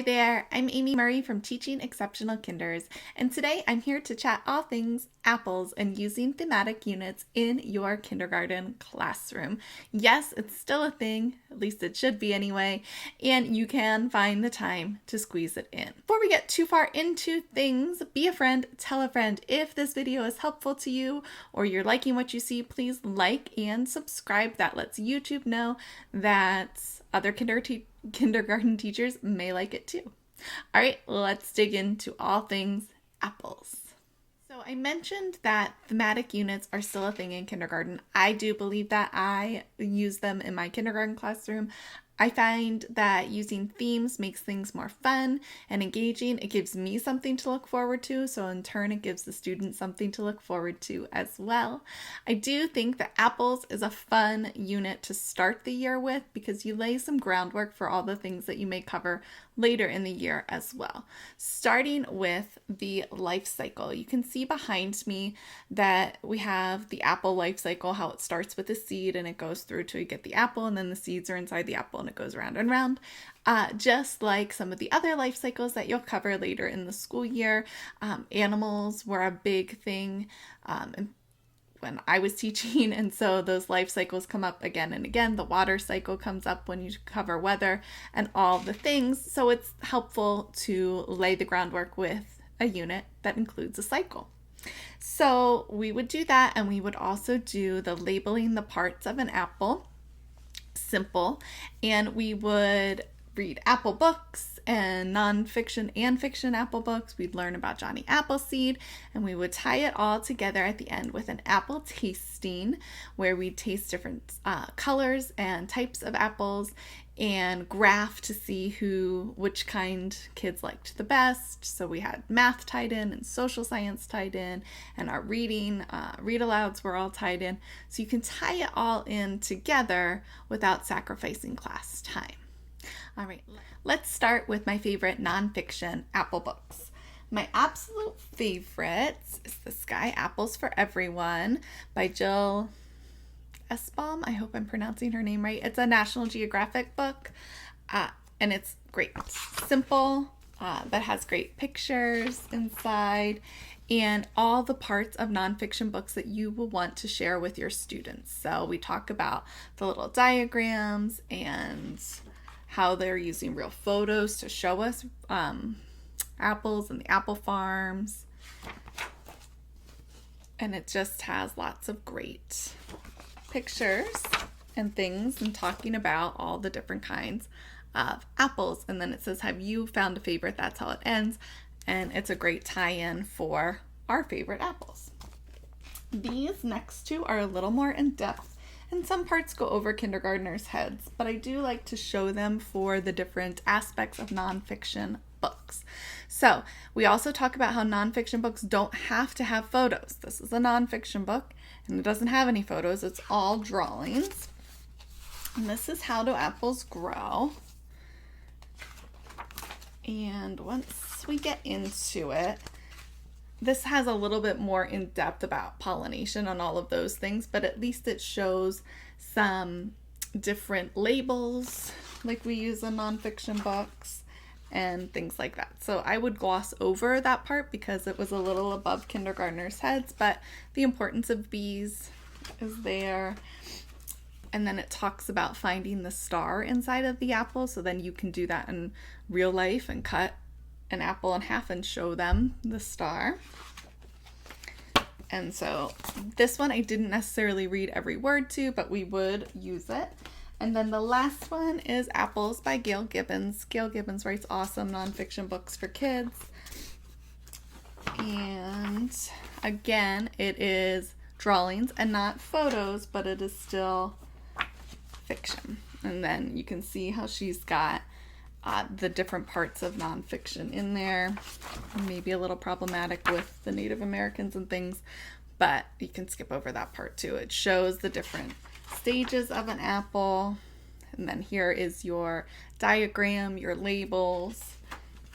Hi there, I'm Amy Murray from Teaching Exceptional Kinders, and today I'm here to chat all things apples and using thematic units in your kindergarten classroom. Yes, it's still a thing, at least it should be anyway, and you can find the time to squeeze it in. Before we get too far into things, be a friend, tell a friend. If this video is helpful to you or you're liking what you see, please like and subscribe. That lets YouTube know that other kindergarten teachers may like it too. All right, let's dig into all things apples. So I mentioned that thematic units are still a thing in kindergarten. I do believe that. I use them in my kindergarten classroom. I find that using themes makes things more fun and engaging. It gives me something to look forward to, so in turn it gives the students something to look forward to as well. I do think that apples is a fun unit to start the year with because you lay some groundwork for all the things that you may cover later in the year as well. Starting with the life cycle. You can see behind me that we have the apple life cycle, how it starts with a seed and it goes through till you get the apple, and then the seeds are inside the apple and it goes round and round. Just like some of the other life cycles that you'll cover later in the school year. Animals were a big thing when I was teaching, and so those life cycles come up again and again. The water cycle comes up when you cover weather and all the things, so it's helpful to lay the groundwork with a unit that includes a cycle. So we would do that, and we would also do the labeling the parts of an apple, simple, and we would read apple books and nonfiction and fiction apple books. We'd learn about Johnny Appleseed, and we would tie it all together at the end with an apple tasting where we'd taste different colors and types of apples and graph to see which kind kids liked the best. So we had math tied in and social science tied in, and our reading, read-alouds were all tied in. So you can tie it all in together without sacrificing class time. All right, let's start with my favorite nonfiction apple books. My absolute favorites is The Sky Apples for Everyone by Jill Esbaum. I hope I'm pronouncing her name right. It's a National Geographic book, and it's great. It's simple, but has great pictures inside, and all the parts of nonfiction books that you will want to share with your students. So we talk about the little diagrams and how they're using real photos to show us apples and the apple farms. And it just has lots of great pictures and things and talking about all the different kinds of apples. And then it says, have you found a favorite? That's how it ends. And it's a great tie-in for our favorite apples. These next two are a little more in-depth, and some parts go over kindergartners' heads, but I do like to show them for the different aspects of nonfiction books. So we also talk about how nonfiction books don't have to have photos. This is a nonfiction book, and it doesn't have any photos. It's all drawings. And this is How Do Apples Grow? And once we get into it, this has a little bit more in depth about pollination and all of those things, but at least it shows some different labels like we use in nonfiction books and things like that. So I would gloss over that part because it was a little above kindergartners' heads, but the importance of bees is there. And then it talks about finding the star inside of the apple, so then you can do that in real life and cut an apple in half and show them the star. And so this one I didn't necessarily read every word to, but we would use it. And then the last one is Apples by Gail Gibbons. Gail Gibbons writes awesome nonfiction books for kids. And again, it is drawings and not photos, but it is still fiction. And then you can see how she's got the different parts of nonfiction in there. Maybe a little problematic with the Native Americans and things, but you can skip over that part too. It shows the different stages of an apple, and then here is your diagram, your labels,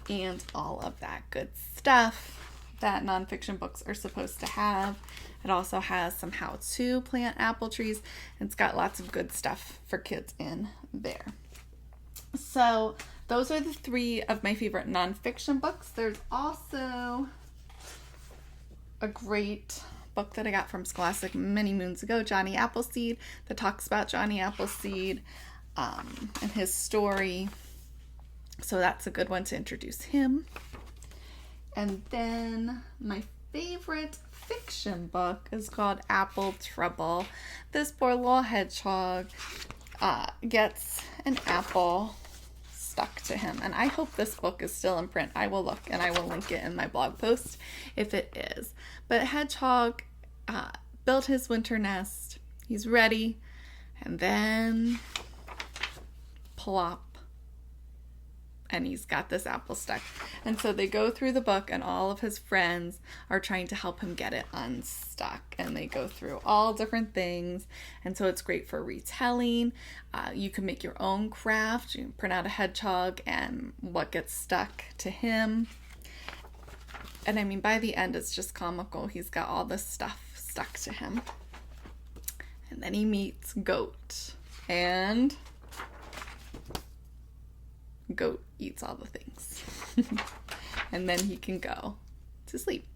and all of that good stuff that nonfiction books are supposed to have. It also has some how to plant apple trees. It's got lots of good stuff for kids in there. So those are the three of my favorite nonfiction books. There's also a great book that I got from Scholastic many moons ago, Johnny Appleseed, that talks about Johnny Appleseed and his story. So that's a good one to introduce him. And then my favorite fiction book is called Apple Trouble. This poor little hedgehog gets an apple stuck to him. And I hope this book is still in print. I will look and I will link it in my blog post if it is. But Hedgehog built his winter nest. He's ready. And then plop. And he's got this apple stuck. And so they go through the book and all of his friends are trying to help him get it unstuck. And they go through all different things. And so it's great for retelling. You can make your own craft. You can print out a hedgehog and what gets stuck to him. And I mean, by the end, it's just comical. He's got all this stuff stuck to him. And then he meets Goat. And Goat eats all the things. And then he can go to sleep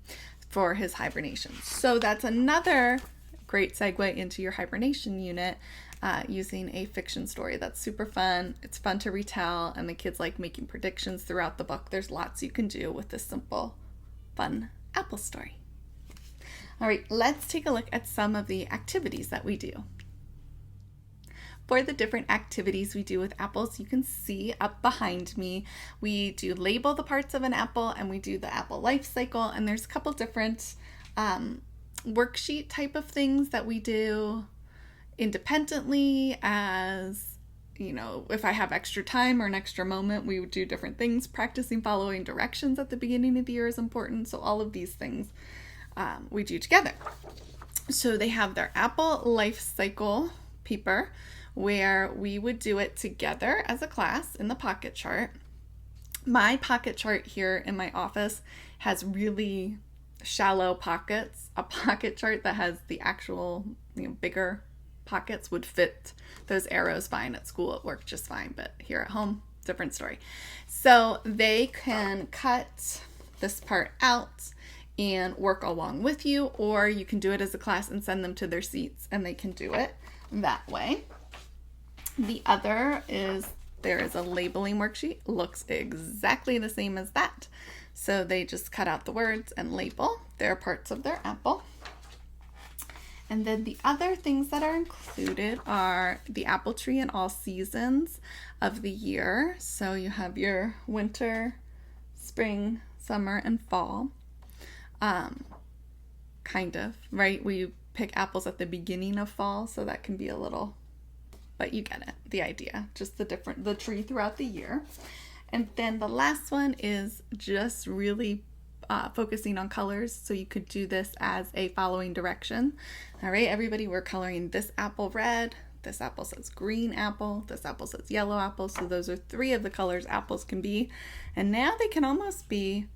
for his hibernation. So that's another great segue into your hibernation unit, using a fiction story. That's super fun. It's fun to retell, and the kids like making predictions throughout the book. There's lots you can do with this simple, fun apple story. All right, let's take a look at some of the activities that we do. For the different activities we do with apples, you can see up behind me, we do label the parts of an apple and we do the apple life cycle. And there's a couple different worksheet type of things that we do independently. As you know, if I have extra time or an extra moment, we would do different things. Practicing following directions at the beginning of the year is important. So all of these things we do together. So they have their apple life cycle paper, where we would do it together as a class in the pocket chart. My pocket chart here in my office has really shallow pockets. A pocket chart that has the actual, bigger pockets would fit those arrows fine. At school it worked just fine, but here at home, different story. So they can cut this part out and work along with you, or you can do it as a class and send them to their seats and they can do it that way. The other is there is a labeling worksheet. Looks exactly the same as that. So they just cut out the words and label their parts of their apple. And then the other things that are included are the apple tree in all seasons of the year. So you have your winter, spring, summer, and fall. Kind of, right? We pick apples at the beginning of fall, so that can be a little, but you get it, the idea. Just the tree throughout the year. And then the last one is just really focusing on colors. So you could do this as a following direction. All right, everybody, we're coloring this apple red. This apple says green apple. This apple says yellow apple. So those are three of the colors apples can be. And now they can almost be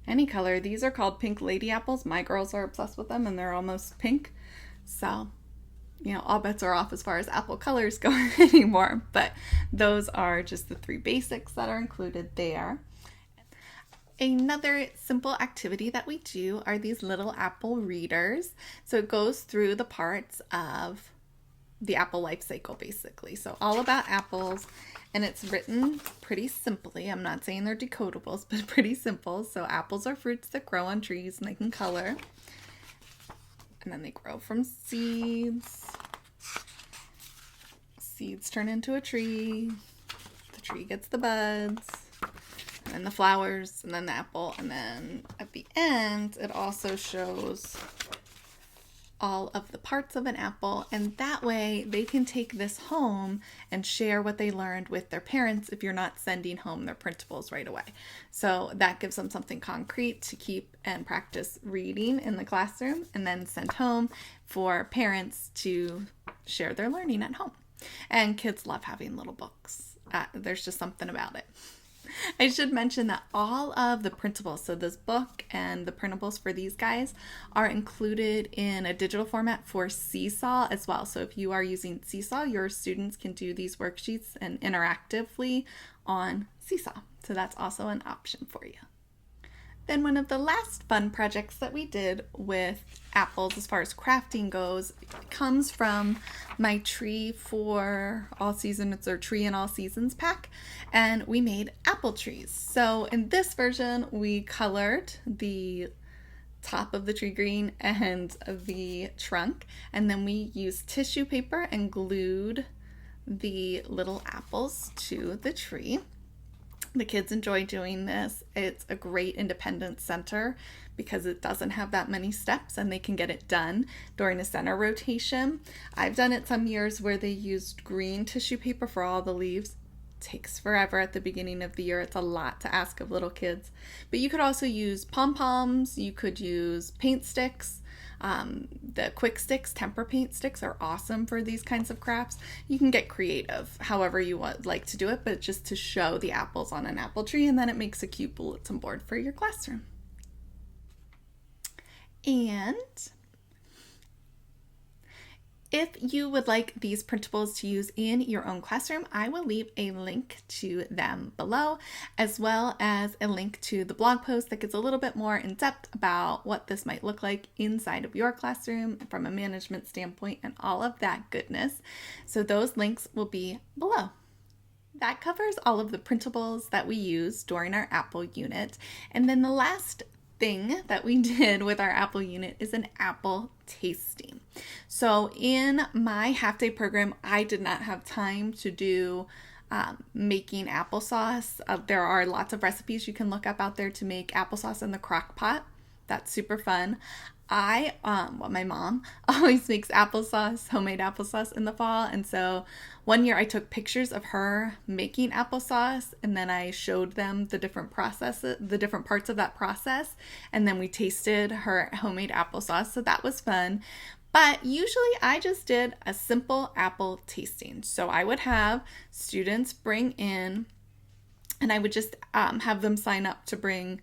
any color. These are called pink lady apples. My girls are obsessed with them and they're almost pink. So, all bets are off as far as apple colors go anymore. But those are just the three basics that are included there. Another simple activity that we do are these little apple readers. So it goes through the parts of the apple life cycle, basically. So all about apples, and it's written pretty simply. I'm not saying they're decodables, but pretty simple. So apples are fruits that grow on trees and they can color. And then they grow from seeds. Seeds turn into a tree. The tree gets the buds. And then the flowers, and then the apple, and then at the end, it also shows all of the parts of an apple, and that way they can take this home and share what they learned with their parents if you're not sending home their printables right away. So that gives them something concrete to keep and practice reading in the classroom, and then send home for parents to share their learning at home. And kids love having little books. There's just something about it. I should mention that all of the printables, so this book and the printables for these guys, are included in a digital format for Seesaw as well. So if you are using Seesaw, your students can do these worksheets and interactively on Seesaw. So that's also an option for you. Then one of the last fun projects that we did with apples as far as crafting goes comes from my Tree for All Seasons. It's our Tree in All Seasons pack, and we made apple trees. So in this version, we colored the top of the tree green and the trunk, and then we used tissue paper and glued the little apples to the tree. The kids enjoy doing this. It's a great independent center because it doesn't have that many steps and they can get it done during a center rotation. I've done it some years where they used green tissue paper for all the leaves. It takes forever at the beginning of the year. It's a lot to ask of little kids. But you could also use pom-poms. You could use paint sticks. The quick sticks, temper paint sticks, are awesome for these kinds of crafts. You can get creative however you like to do it, but just to show the apples on an apple tree, and then it makes a cute bulletin board for your classroom. And if you would like these printables to use in your own classroom, I will leave a link to them below, as well as a link to the blog post that gets a little bit more in depth about what this might look like inside of your classroom from a management standpoint and all of that goodness. So those links will be below. That covers all of the printables that we use during our Apple unit. And then the last thing that we did with our Apple unit is an apple tasting. So in my half-day program, I did not have time to do making applesauce. There are lots of recipes you can look up out there to make applesauce in the crock pot. That's super fun. My mom always makes applesauce, homemade applesauce in the fall. And so one year I took pictures of her making applesauce and then I showed them the different processes, the different parts of that process. And then we tasted her homemade applesauce. So that was fun. But usually I just did a simple apple tasting. So I would have students bring in, and I would just have them sign up to bring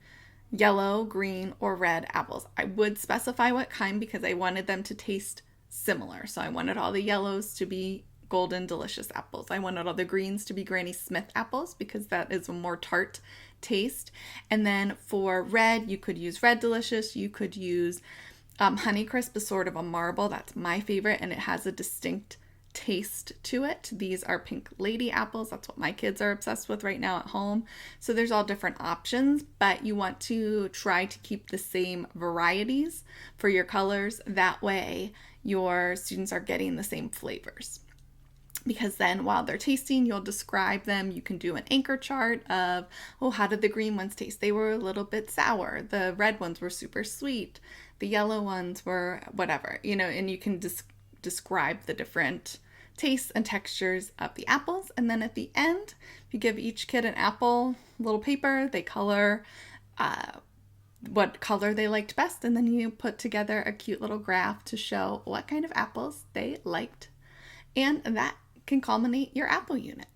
yellow, green, or red apples. I would specify what kind because I wanted them to taste similar. So I wanted all the yellows to be golden delicious apples. I wanted all the greens to be Granny Smith apples because that is a more tart taste. And then for red, you could use Red Delicious. You could use Honeycrisp is sort of a marble. That's my favorite, and it has a distinct taste to it. These are Pink Lady apples. That's what my kids are obsessed with right now at home. So there's all different options, but you want to try to keep the same varieties for your colors. That way your students are getting the same flavors. Because then while they're tasting, you'll describe them. You can do an anchor chart of, how did the green ones taste? They were a little bit sour. The red ones were super sweet. The yellow ones were whatever, and you can describe the different tastes and textures of the apples. And then at the end, you give each kid an apple, little paper, they color what color they liked best, and then you put together a cute little graph to show what kind of apples they liked. And that can culminate your Apple unit.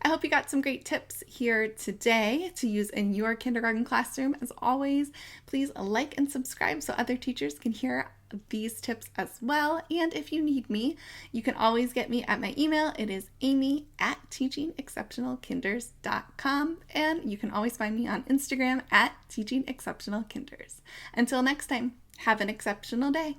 I hope you got some great tips here today to use in your kindergarten classroom. As always, please like and subscribe so other teachers can hear these tips as well. And if you need me, you can always get me at my email. It is amy@teachingexceptionalkinders.com. And you can always find me on Instagram @teachingexceptionalkinders. Until next time, have an exceptional day.